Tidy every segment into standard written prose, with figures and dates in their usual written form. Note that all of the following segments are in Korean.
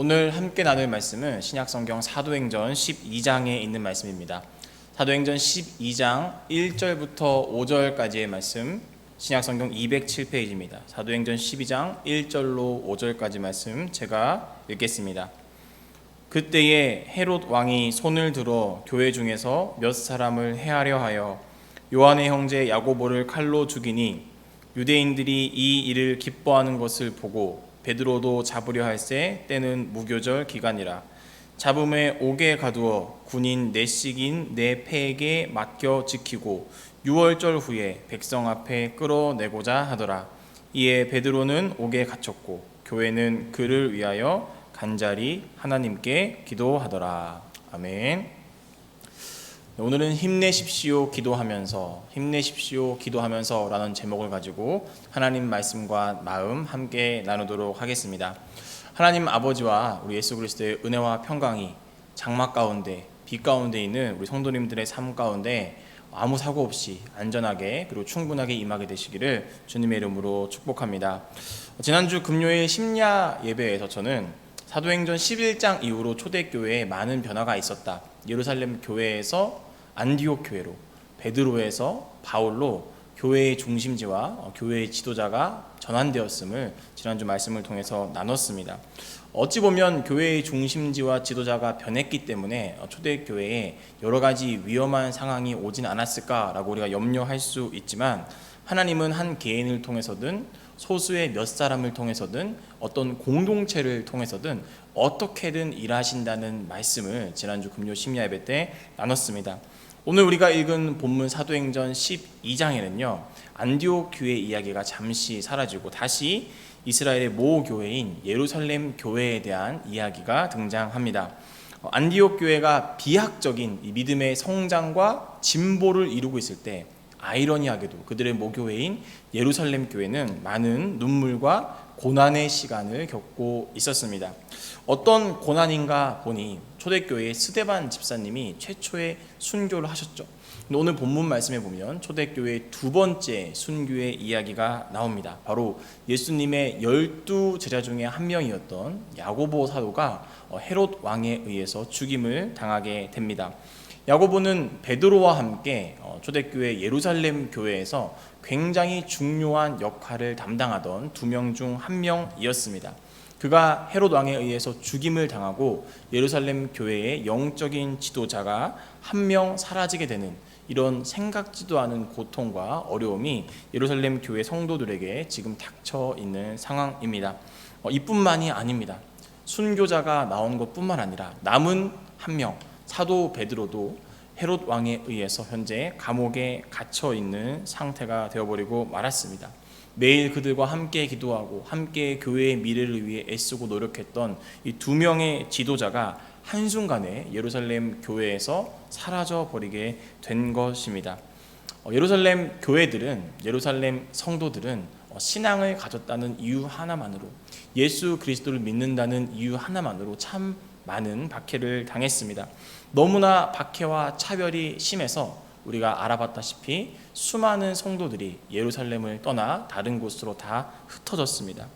오늘 함께 나눌 말씀은 신약성경 사도행전 12장에 있는 말씀입니다. 사도행전 12장 1절부터 5절까지의 말씀, 신약성경 207페이지입니다. 사도행전 12장 1절로 5절까지 말씀 제가 읽겠습니다. 그때에 헤롯 왕이 손을 들어 교회 중에서 몇 사람을 해하려 하여 요한의 형제 야고보를 칼로 죽이니 유대인들이 이 일을 기뻐하는 것을 보고 베드로도 잡으려 할새 때는 무교절 기간이라 잡음에 옥에 가두어 군인 넷씩인 네 패에게 맡겨 지키고 6월절 후에 백성 앞에 끌어내고자 하더라. 이에 베드로는 옥에 갇혔고 교회는 그를 위하여 간절히 하나님께 기도하더라. 아멘. 오늘은 힘내십시오 기도하면서 라는 제목을 가지고 하나님 말씀과 마음 함께 나누도록 하겠습니다. 하나님 아버지와 우리 예수 그리스도의 은혜와 평강이 장막 가운데 빛 가운데 있는 우리 성도님들의 삶 가운데 아무 사고 없이 안전하게 그리고 충분하게 임하게 되시기를 주님의 이름으로 축복합니다. 지난주 금요일 심야 예배에서 저는 사도행전 11장 이후로 초대교회에 많은 변화가 있었다. 예루살렘 교회에서 안디옥 교회로, 베드로에서 바울로 교회의 중심지와 교회의 지도자가 전환되었음을 지난주 말씀을 통해서 나눴습니다. 어찌 보면 교회의 중심지와 지도자가 변했기 때문에 초대교회에 여러 가지 위험한 상황이 오진 않았을까라고 우리가 염려할 수 있지만, 하나님은 한 개인을 통해서든 소수의 몇 사람을 통해서든 어떤 공동체를 통해서든 어떻게든 일하신다는 말씀을 지난주 금요 심야 예배 때 나눴습니다. 오늘 우리가 읽은 본문 사도행전 12장에는요 안디옥 교회 이야기가 잠시 사라지고 다시 이스라엘의 모 교회인 예루살렘 교회에 대한 이야기가 등장합니다. 안디옥 교회가 비약적인 이 믿음의 성장과 진보를 이루고 있을 때, 아이러니하게도 그들의 모교회인 예루살렘 교회는 많은 눈물과 고난의 시간을 겪고 있었습니다. 어떤 고난인가 보니 초대교회의 스데반 집사님이 최초의 순교를 하셨죠. 오늘 본문 말씀에 보면 초대교회의 두 번째 순교의 이야기가 나옵니다. 바로 예수님의 12 제자 중에 한 명이었던 야고보 사도가 헤롯 왕에 의해서 죽임을 당하게 됩니다. 야고보는 베드로와 함께 초대교회 예루살렘 교회에서 굉장히 중요한 역할을 담당하던 두 명 중 한 명이었습니다. 그가 헤롯 왕에 의해서 죽임을 당하고 예루살렘 교회의 영적인 지도자가 한 명 사라지게 되는 이런 생각지도 않은 고통과 어려움이 예루살렘 교회 성도들에게 지금 닥쳐 있는 상황입니다. 이뿐만이 아닙니다. 순교자가 나온 것뿐만 아니라 남은 한 명, 사도 베드로도 헤롯 왕에 의해서 현재 감옥에 갇혀 있는 상태가 되어버리고 말았습니다. 매일 그들과 함께 기도하고 함께 교회의 미래를 위해 애쓰고 노력했던 이 두 명의 지도자가 한순간에 예루살렘 교회에서 사라져 버리게 된 것입니다. 예루살렘 교회들은, 예루살렘 성도들은 신앙을 가졌다는 이유 하나만으로, 예수 그리스도를 믿는다는 이유 하나만으로 참 많은 박해를 당했습니다. 너무나 박해와 차별이 심해서 우리가 알아봤다시피 수많은 성도들이 예루살렘을 떠나 다른 곳으로 다 흩어졌습니다.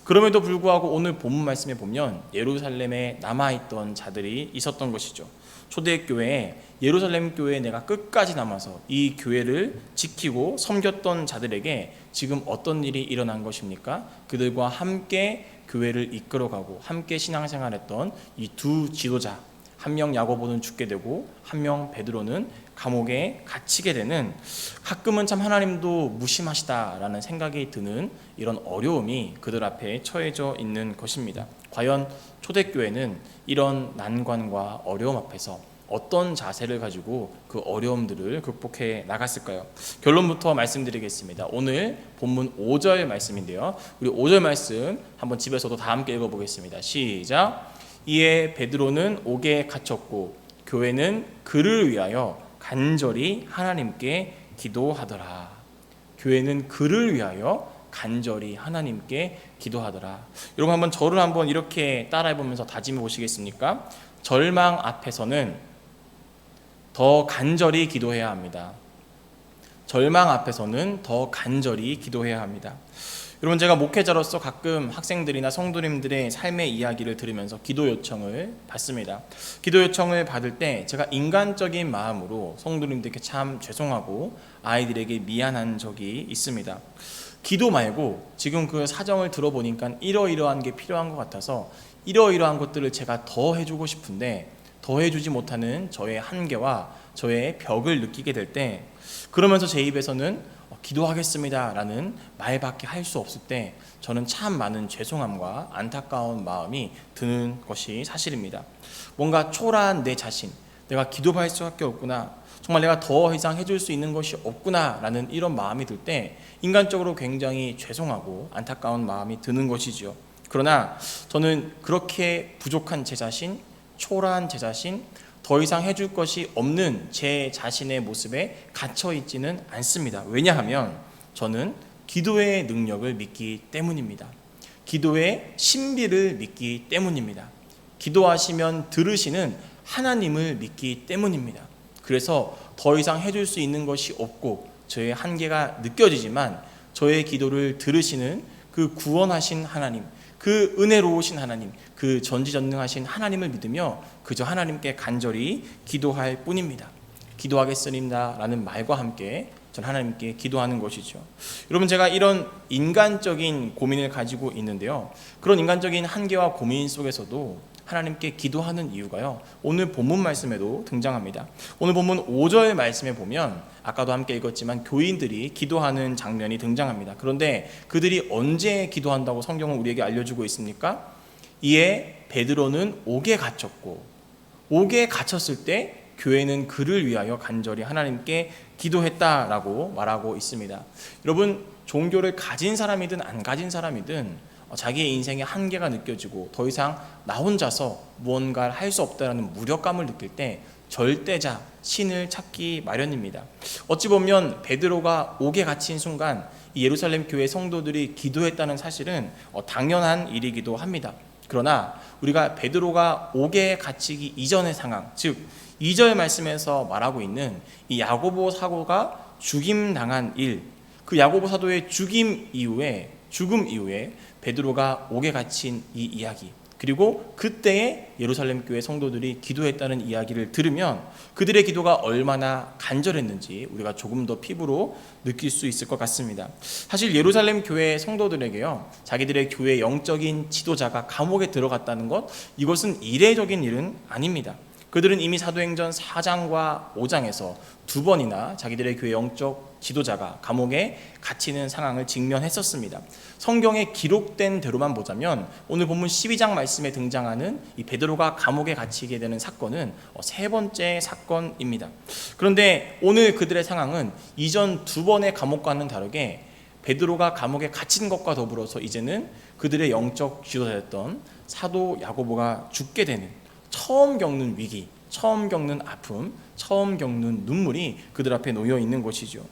그럼에도 불구하고 오늘 본문 말씀에 보면 예루살렘에 남아있던 자들이 있었던 것이죠. 초대교회에, 예루살렘 교회에 내가 끝까지 남아서 이 교회를 지키고 섬겼던 자들에게 지금 어떤 일이 일어난 것입니까? 그들과 함께 교회를 이끌어가고 함께 신앙생활했던 이 두 지도자, 한 명 야고보는 죽게 되고 한 명 베드로는 감옥에 갇히게 되는, 가끔은 참 하나님도 무심하시다라는 생각이 드는 이런 어려움이 그들 앞에 처해져 있는 것입니다. 과연 초대교회는 이런 난관과 어려움 앞에서 어떤 자세를 가지고 그 어려움들을 극복해 나갔을까요? 결론부터 말씀드리겠습니다. 오늘 본문 5절 말씀인데요, 우리 5절 말씀 한번 집에서도 다 함께 읽어보겠습니다. 시작. 이에 베드로는 옥에 갇혔고 교회는 그를 위하여 간절히 하나님께 기도하더라. 교회는 그를 위하여 간절히 하나님께 기도하더라. 여러분 한번 저를 한번 이렇게 따라해보면서 다짐해 보시겠습니까? 절망 앞에서는 더 간절히 기도해야 합니다. 절망 앞에서는 더 간절히 기도해야 합니다. 여러분, 제가 목회자로서 가끔 학생들이나 성도님들의 삶의 이야기를 들으면서 기도 요청을 받습니다. 기도 요청을 받을 때 제가 인간적인 마음으로 성도님들께 참 죄송하고 아이들에게 미안한 적이 있습니다. 기도 말고 지금 그 사정을 들어보니까 이러이러한 게 필요한 것 같아서 이러이러한 것들을 제가 더 해주고 싶은데 더 해주지 못하는 저의 한계와 저의 벽을 느끼게 될 때, 그러면서 제 입에서는 기도하겠습니다 라는 말밖에 할 수 없을 때 저는 참 많은 죄송함과 안타까운 마음이 드는 것이 사실입니다. 뭔가 초라한 내 자신, 내가 기도할 수밖에 없구나, 정말 내가 더 이상 해줄 수 있는 것이 없구나 라는 이런 마음이 들 때 인간적으로 굉장히 죄송하고 안타까운 마음이 드는 것이죠. 그러나 저는 그렇게 부족한 제 자신, 초라한 제 자신, 더 이상 해줄 것이 없는 제 자신의 모습에 갇혀 있지는 않습니다. 왜냐하면 저는 기도의 능력을 믿기 때문입니다. 기도의 신비를 믿기 때문입니다. 기도하시면 들으시는 하나님을 믿기 때문입니다. 그래서 더 이상 해줄 수 있는 것이 없고 저의 한계가 느껴지지만 저의 기도를 들으시는 그 구원하신 하나님, 그 은혜로우신 하나님, 그 전지전능하신 하나님을 믿으며 그저 하나님께 간절히 기도할 뿐입니다. 기도하겠습니다 라는 말과 함께 전 하나님께 기도하는 것이죠. 여러분, 제가 이런 인간적인 고민을 가지고 있는데요, 그런 인간적인 한계와 고민 속에서도 하나님께 기도하는 이유가요, 오늘 본문 말씀에도 등장합니다. 오늘 본문 5절 말씀에 보면 아까도 함께 읽었지만 교인들이 기도하는 장면이 등장합니다. 그런데 그들이 언제 기도한다고 성경은 우리에게 알려주고 있습니까? 이에 베드로는 옥에 갇혔고, 옥에 갇혔을 때 교회는 그를 위하여 간절히 하나님께 기도했다라고 말하고 있습니다. 여러분, 종교를 가진 사람이든 안 가진 사람이든 자기의 인생에 한계가 느껴지고 더 이상 나 혼자서 무언가를 할 수 없다는 무력감을 느낄 때 절대자 신을 찾기 마련입니다. 어찌 보면 베드로가 옥에 갇힌 순간 이 예루살렘 교회 성도들이 기도했다는 사실은 당연한 일이기도 합니다. 그러나 우리가 베드로가 옥에 갇히기 이전의 상황, 즉 2절 말씀에서 말하고 있는 이 야고보 사도가 죽임당한 일, 그 야고보 사도의 죽음 이후에 베드로가 옥에 갇힌 이 이야기, 그리고 그때의 예루살렘 교회 성도들이 기도했다는 이야기를 들으면 그들의 기도가 얼마나 간절했는지 우리가 조금 더 피부로 느낄 수 있을 것 같습니다. 사실 예루살렘 교회 성도들에게요, 자기들의 교회 영적인 지도자가 감옥에 들어갔다는 것, 이것은 이례적인 일은 아닙니다. 그들은 이미 사도행전 4장과 5장에서 두 번이나 자기들의 교회 영적 지도자가 감옥에 갇히는 상황을 직면했었습니다. 성경에 기록된 대로만 보자면 오늘 본문 12장 말씀에 등장하는 이 베드로가 감옥에 갇히게 되는 사건은 세 번째 사건입니다. 그런데 오늘 그들의 상황은 이전 두 번의 감옥과는 다르게 베드로가 감옥에 갇힌 것과 더불어서 이제는 그들의 영적 지도자였던 사도 야고보가 죽게 되는, 처음 겪는 위기, 처음 겪는 아픔, 처음 겪는 눈물이 그들 앞에 놓여 있는 것이죠.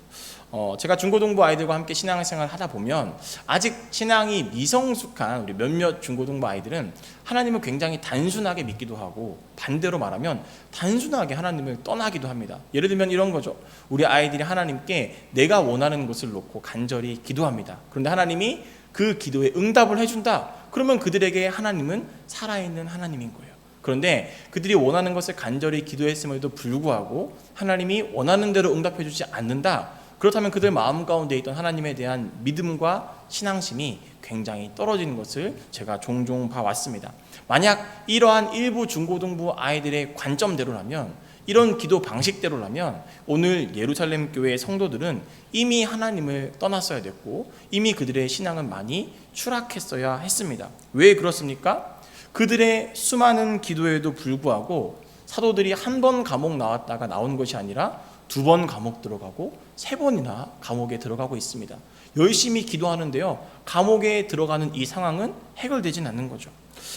제가 중고등부 아이들과 함께 신앙생활을 하다 보면 아직 신앙이 미성숙한 우리 몇몇 중고등부 아이들은 하나님을 굉장히 단순하게 믿기도 하고, 반대로 말하면 단순하게 하나님을 떠나기도 합니다. 예를 들면 이런 거죠. 우리 아이들이 하나님께 내가 원하는 것을 놓고 간절히 기도합니다. 그런데 하나님이 그 기도에 응답을 해준다. 그러면 그들에게 하나님은 살아있는 하나님인 거예요. 그런데 그들이 원하는 것을 간절히 기도했음에도 불구하고 하나님이 원하는 대로 응답해 주지 않는다. 그렇다면 그들 마음 가운데 있던 하나님에 대한 믿음과 신앙심이 굉장히 떨어지는 것을 제가 종종 봐왔습니다. 만약 이러한 일부 중고등부 아이들의 관점대로라면, 이런 기도 방식대로라면 오늘 예루살렘 교회의 성도들은 이미 하나님을 떠났어야 됐고 이미 그들의 신앙은 많이 추락했어야 했습니다. 왜 그렇습니까? 그들의 수많은 기도에도 불구하고 사도들이 한 번 감옥 나왔다가 나온 것이 아니라 두 번 감옥 들어가고 세 번이나 감옥에 들어가고 있습니다. 열심히 기도하는데요, 감옥에 들어가는 이 상황은 해결되진 않는 거죠.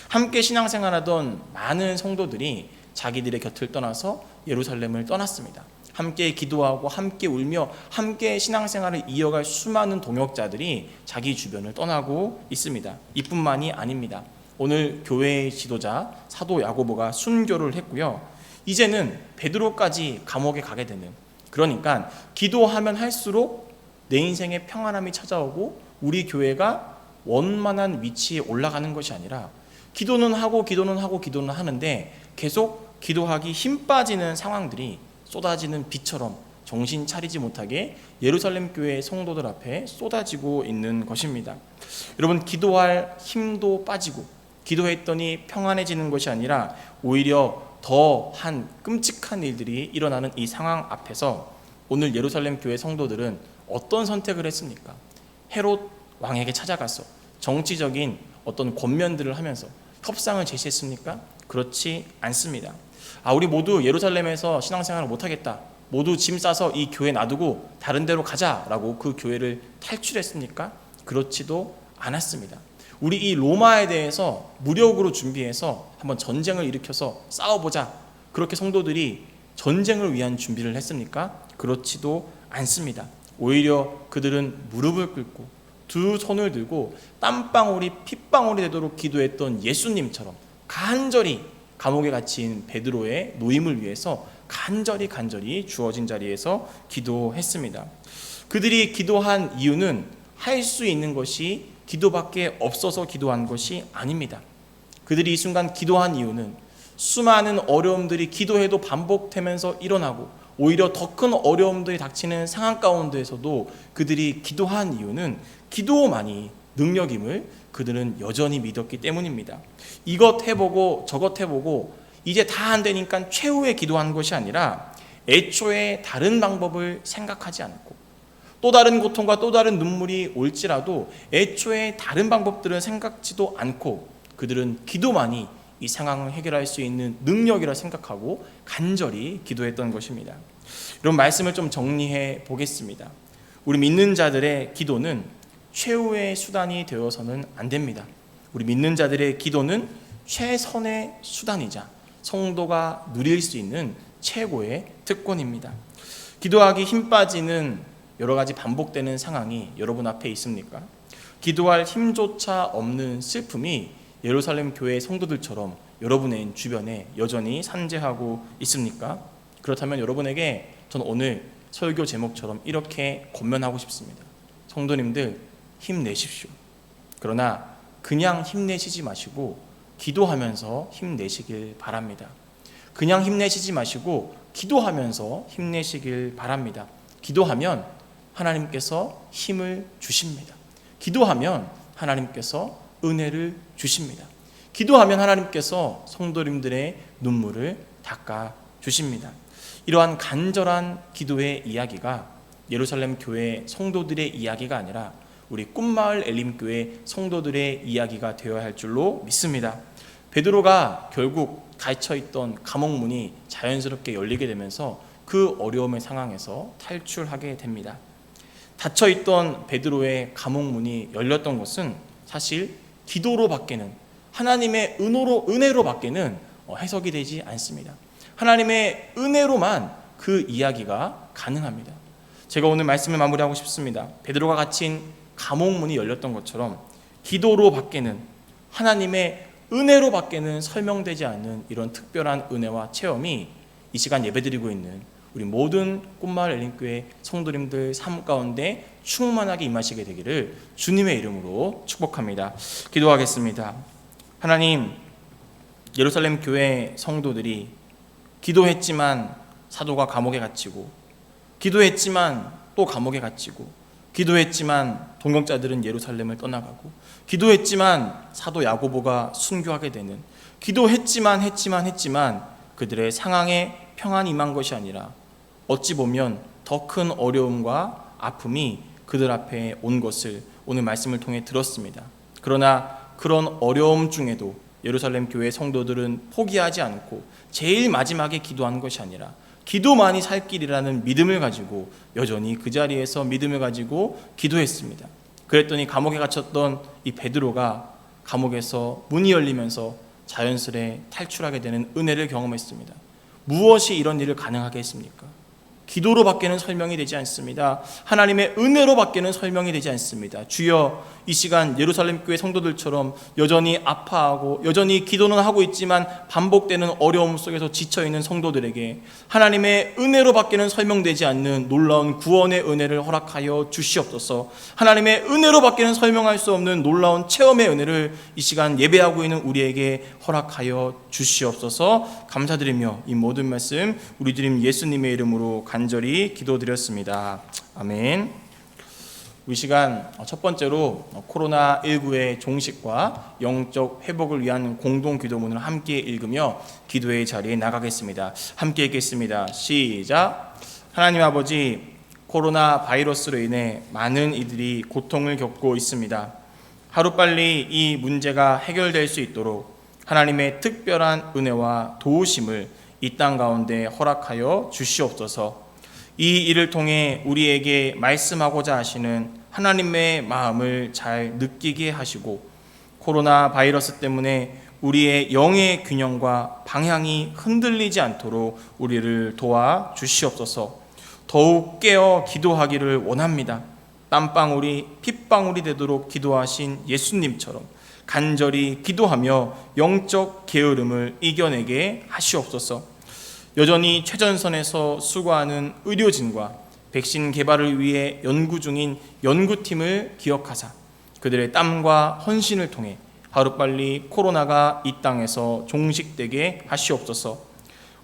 함께 신앙생활하던 많은 성도들이 자기들의 곁을 떠나서 예루살렘을 떠났습니다. 함께 기도하고 함께 울며 함께 신앙생활을 이어갈 수많은 동역자들이 자기 주변을 떠나고 있습니다. 이뿐만이 아닙니다. 오늘 교회의 지도자 사도 야고보가 순교를 했고요, 이제는 베드로까지 감옥에 가게 되는, 그러니까 기도하면 할수록 내 인생에 평안함이 찾아오고 우리 교회가 원만한 위치에 올라가는 것이 아니라 기도는 하는데 계속 기도하기 힘 빠지는 상황들이 쏟아지는 비처럼 정신 차리지 못하게 예루살렘 교회 성도들 앞에 쏟아지고 있는 것입니다. 여러분, 기도할 힘도 빠지고 기도했더니 평안해지는 것이 아니라 오히려 더한 끔찍한 일들이 일어나는 이 상황 앞에서 오늘 예루살렘 교회 성도들은 어떤 선택을 했습니까? 헤롯 왕에게 찾아가서 정치적인 어떤 권면들을 하면서 협상을 제시했습니까? 그렇지 않습니다. 우리 모두 예루살렘에서 신앙생활을 못하겠다, 모두 짐 싸서 이 교회 놔두고 다른 데로 가자라고 그 교회를 탈출했습니까? 그렇지도 않았습니다. 우리 이 로마에 대해서 무력으로 준비해서 한번 전쟁을 일으켜서 싸워보자, 그렇게 성도들이 전쟁을 위한 준비를 했습니까? 그렇지도 않습니다. 오히려 그들은 무릎을 꿇고 두 손을 들고 땀방울이 핏방울이 되도록 기도했던 예수님처럼 간절히 감옥에 갇힌 베드로의 노임을 위해서 간절히 주어진 자리에서 기도했습니다. 그들이 기도한 이유는 할 수 있는 것이 기도밖에 없어서 기도한 것이 아닙니다. 그들이 이 순간 기도한 이유는 수많은 어려움들이 기도해도 반복되면서 일어나고 오히려 더 큰 어려움들이 닥치는 상황 가운데에서도 그들이 기도한 이유는 기도만이 능력임을 그들은 여전히 믿었기 때문입니다. 이것 해보고 저것 해보고 이제 다 안 되니까 최후에 기도한 것이 아니라 애초에 다른 방법을 생각하지 않고 또 다른 고통과 또 다른 눈물이 올지라도 애초에 다른 방법들은 생각지도 않고 그들은 기도만이 이 상황을 해결할 수 있는 능력이라 생각하고 간절히 기도했던 것입니다. 이런 말씀을 좀 정리해 보겠습니다. 우리 믿는 자들의 기도는 최후의 수단이 되어서는 안 됩니다. 우리 믿는 자들의 기도는 최선의 수단이자 성도가 누릴 수 있는 최고의 특권입니다. 기도하기 힘 빠지는 여러 가지 반복되는 상황이 여러분 앞에 있습니까? 기도할 힘조차 없는 슬픔이 예루살렘 교회 성도들처럼 여러분의 주변에 여전히 산재하고 있습니까? 그렇다면 여러분에게 저는 오늘 설교 제목처럼 이렇게 권면하고 싶습니다. 성도님들, 힘내십시오. 그러나 그냥 힘내시지 마시고 기도하면서 힘내시길 바랍니다. 그냥 힘내시지 마시고 기도하면서 힘내시길 바랍니다. 기도하면 하나님께서 힘을 주십니다. 기도하면 하나님께서 은혜를 주십니다. 기도하면 하나님께서 성도님들의 눈물을 닦아 주십니다. 이러한 간절한 기도의 이야기가 예루살렘 교회 성도들의 이야기가 아니라 우리 꿈마을 엘림교회 성도들의 이야기가 되어야 할 줄로 믿습니다. 베드로가 결국 닫혀있던 감옥문이 자연스럽게 열리게 되면서 그 어려움의 상황에서 탈출하게 됩니다. 닫혀있던 베드로의 감옥문이 열렸던 것은 사실 기도로 밖에는, 하나님의 은혜로 밖에는 해석이 되지 않습니다. 하나님의 은혜로만 그 이야기가 가능합니다. 제가 오늘 말씀을 마무리하고 싶습니다. 베드로가 갇힌 감옥문이 열렸던 것처럼 기도로 밖에는, 하나님의 은혜로 밖에는 설명되지 않는 이런 특별한 은혜와 체험이 이 시간 예배드리고 있는 우리 모든 꿈마을 엘림교회 성도님들 삶 가운데 충만하게 임하시게 되기를 주님의 이름으로 축복합니다. 기도하겠습니다. 하나님, 예루살렘 교회 성도들이 기도했지만 사도가 감옥에 갇히고, 기도했지만 또 감옥에 갇히고, 기도했지만 동역자들은 예루살렘을 떠나가고, 기도했지만 사도 야고보가 순교하게 되는, 기도했지만 그들의 상황에 평안이 임한 것이 아니라 어찌 보면 더 큰 어려움과 아픔이 그들 앞에 온 것을 오늘 말씀을 통해 들었습니다. 그러나 그런 어려움 중에도 예루살렘 교회 성도들은 포기하지 않고 제일 마지막에 기도한 것이 아니라 기도만이 살 길이라는 믿음을 가지고 여전히 그 자리에서 믿음을 가지고 기도했습니다. 그랬더니 감옥에 갇혔던 이 베드로가 감옥에서 문이 열리면서 자연스레 탈출하게 되는 은혜를 경험했습니다. 무엇이 이런 일을 가능하게 했습니까? 기도로밖에는 설명이 되지 않습니다. 하나님의 은혜로밖에는 설명이 되지 않습니다. 주여, 이 시간 예루살렘 교회 성도들처럼 여전히 아파하고 여전히 기도는 하고 있지만 반복되는 어려움 속에서 지쳐있는 성도들에게 하나님의 은혜로밖에는 설명되지 않는 놀라운 구원의 은혜를 허락하여 주시옵소서. 하나님의 은혜로밖에는 설명할 수 없는 놀라운 체험의 은혜를 이 시간 예배하고 있는 우리에게 허락하여 주시옵소서. 감사드리며 이 모든 말씀 우리 주님 예수님의 이름으로 간절히 기도드렸습니다. 아멘. 이 시간 첫 번째로 코로나19의 종식과 영적 회복을 위한 공동 기도문을 함께 읽으며 기도의 자리에 나가겠습니다. 함께 읽겠습니다. 시작. 하나님 아버지, 코로나 바이러스로 인해 많은 이들이 고통을 겪고 있습니다. 하루빨리 이 문제가 해결될 수 있도록 하나님의 특별한 은혜와 도우심을 이 땅 가운데 허락하여 주시옵소서. 이 일을 통해 우리에게 말씀하고자 하시는 하나님의 마음을 잘 느끼게 하시고 코로나 바이러스 때문에 우리의 영의 균형과 방향이 흔들리지 않도록 우리를 도와 주시옵소서. 더욱 깨어 기도하기를 원합니다. 땀방울이 핏방울이 되도록 기도하신 예수님처럼 간절히 기도하며 영적 게으름을 이겨내게 하시옵소서. 여전히 최전선에서 수고하는 의료진과 백신 개발을 위해 연구 중인 연구팀을 기억하사 그들의 땀과 헌신을 통해 하루빨리 코로나가 이 땅에서 종식되게 하시옵소서.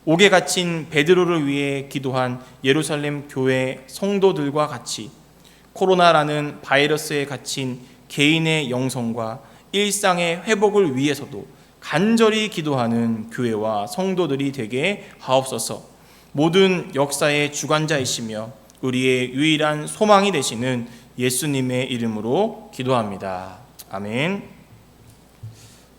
옥에 갇힌 베드로를 위해 기도한 예루살렘 교회 성도들과 같이 코로나라는 바이러스에 갇힌 개인의 영성과 일상의 회복을 위해서도 간절히 기도하는 교회와 성도들이 되게 하옵소서. 모든 역사의 주관자이시며 우리의 유일한 소망이 되시는 예수님의 이름으로 기도합니다. 아멘.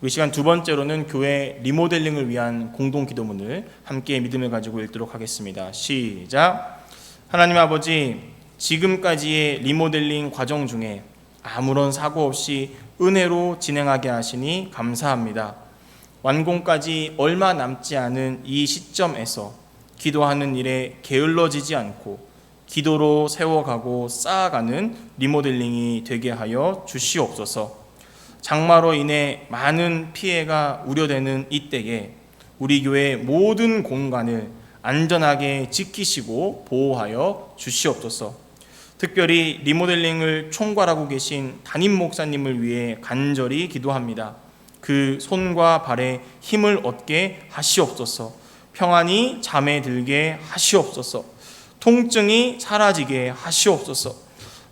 우리 시간 두 번째로는 교회 리모델링을 위한 공동 기도문을 함께 믿음을 가지고 읽도록 하겠습니다. 시작. 하나님 아버지, 지금까지의 리모델링 과정 중에 아무런 사고 없이 은혜로 진행하게 하시니 감사합니다. 완공까지 얼마 남지 않은 이 시점에서 기도하는 일에 게을러지지 않고 기도로 세워가고 쌓아가는 리모델링이 되게 하여 주시옵소서. 장마로 인해 많은 피해가 우려되는 이때에 우리 교회 모든 공간을 안전하게 지키시고 보호하여 주시옵소서. 특별히 리모델링을 총괄하고 계신 담임 목사님을 위해 간절히 기도합니다. 그 손과 발에 힘을 얻게 하시옵소서. 평안이 잠에 들게 하시옵소서. 통증이 사라지게 하시옵소서.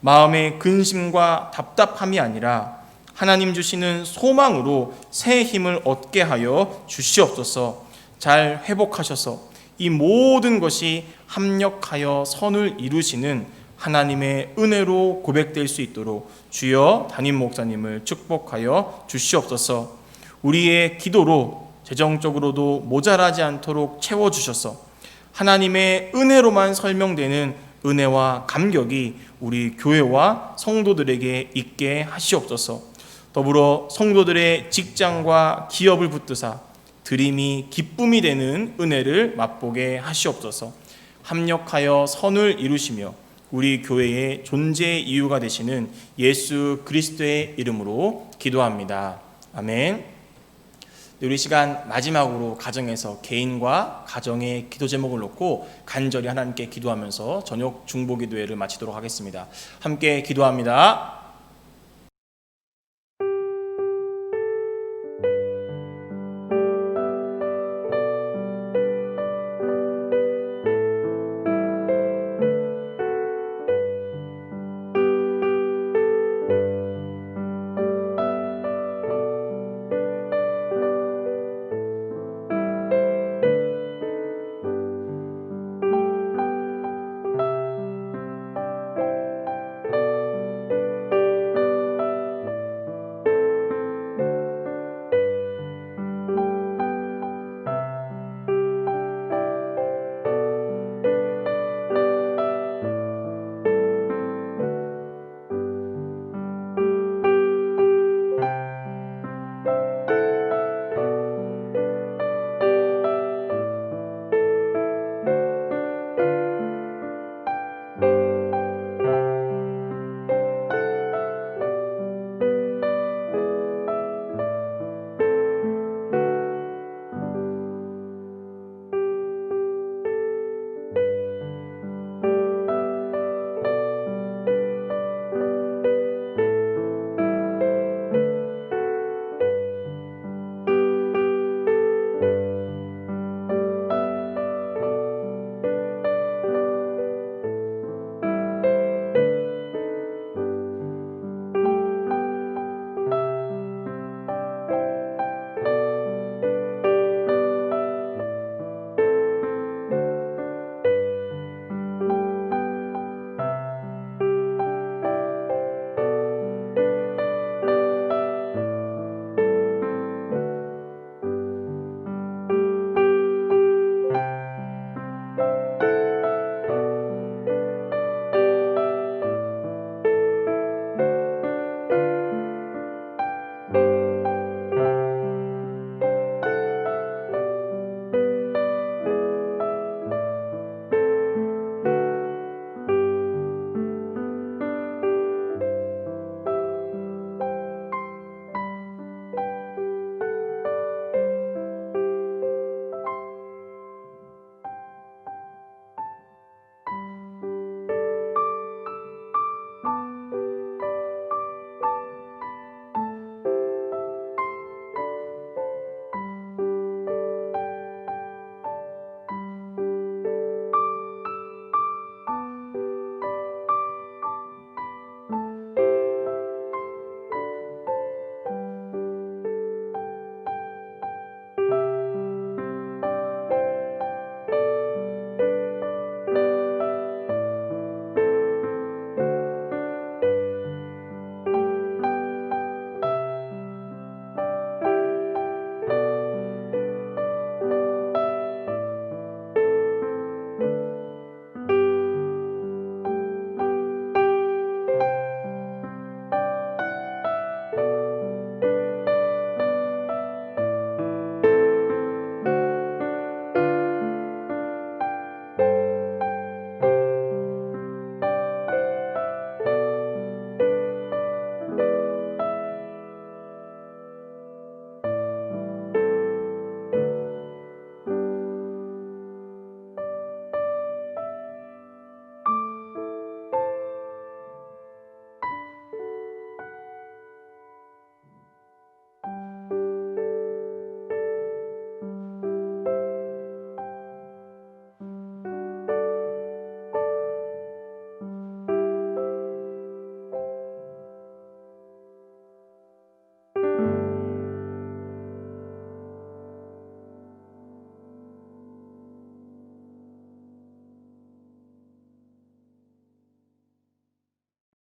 마음의 근심과 답답함이 아니라 하나님 주시는 소망으로 새 힘을 얻게 하여 주시옵소서. 잘 회복하셔서 이 모든 것이 합력하여 선을 이루시는 하나님의 은혜로 고백될 수 있도록 주여 담임 목사님을 축복하여 주시옵소서. 우리의 기도로 재정적으로도 모자라지 않도록 채워주셔서 하나님의 은혜로만 설명되는 은혜와 감격이 우리 교회와 성도들에게 있게 하시옵소서. 더불어 성도들의 직장과 기업을 붙드사 드림이 기쁨이 되는 은혜를 맛보게 하시옵소서. 합력하여 선을 이루시며 우리 교회의 존재의 이유가 되시는 예수 그리스도의 이름으로 기도합니다. 아멘. 우리 시간 마지막으로 가정에서 개인과 가정의 기도 제목을 놓고 간절히 하나님께 기도하면서 저녁 중보 기도회를 마치도록 하겠습니다. 함께 기도합니다.